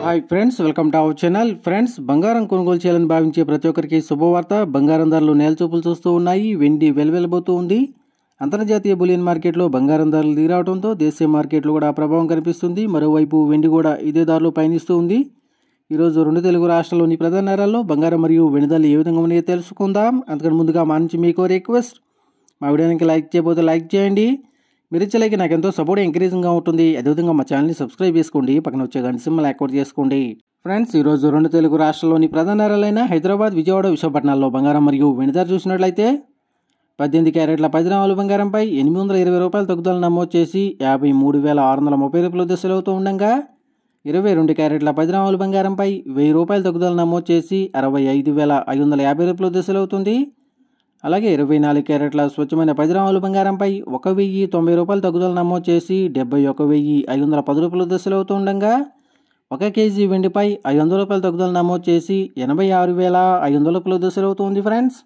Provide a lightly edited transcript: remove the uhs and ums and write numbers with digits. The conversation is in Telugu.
Hi friends, welcome to our channel. Friends, బంగారం కొనుగోలు చేయాలని భావించే ప్రతి ఒక్కరికి శుభవార్త. బంగారం ధరలు నేలచూపులు చూస్తూ ఉన్నాయి. వెండి వెలవెలబోతూ ఉంది. అంతర్జాతీయ బులియన్ మార్కెట్లో బంగారం ధరలు దిగరావడంతో దేశీయ మార్కెట్లో కూడా ప్రభావం కనిపిస్తుంది. మరోవైపు వెండి కూడా ఇదే దారిలో పయనిస్తూ ఉంది. ఈరోజు రెండు తెలుగు రాష్ట్రాల్లోని ప్రధాన నగరాల్లో బంగారం మరియు వెండి ధరలు ఏ విధంగా ఉన్నాయో తెలుసుకుందాం. అంతకంటే ముందుగా మా నుంచి మీకు రిక్వెస్ట్, మా వీడియోనికి లైక్ చేయబోతే లైక్ చేయండి. మీరు ఇచ్చే లైక్ నాకు ఎంతో సపోర్ట్ ఎంకరేజింగ్గా ఉంటుంది. అదేవిధంగా మా ఛానల్ని సబ్స్క్రైబ్ చేసుకోండి, పక్కన వచ్చే గంట సింబల్ యాక్టివేట్ చేసుకోండి. ఫ్రెండ్స్, ఈరోజు రెండు తెలుగు రాష్ట్రాల్లోని ప్రధాన నగరాలైన హైదరాబాద్, విజయవాడ, విశాఖపట్నాల్లో బంగారం మరియు వెండి ధర చూసినట్లయితే 18 క్యారెట్ల 10 గ్రాముల బంగారంపై 820 రూపాయల తగ్గుదల నమోదు చేసి 53,630 రూపాయల దశలు అవుతూ ఉండగా 22 క్యారెట్ల 10 గ్రాముల బంగారంపై 1000 రూపాయల తగ్గుదల నమోదు చేసి 65,550 రూపాయల దశలు అవుతుంది. అలాగే 24 క్యారెట్ల స్వచ్ఛమైన 10 గ్రాముల బంగారంపై 1,090 రూపాయల తగ్గుదల నమోదు చేసి 71,510 రూపాయల దశలు అవుతూ ఉండగా 1 కేజీ వెండిపై 500 రూపాయల తగ్గుదల నమోదు చేసి 86,500 రూపాయల దశలు అవుతుంది. ఫ్రెండ్స్,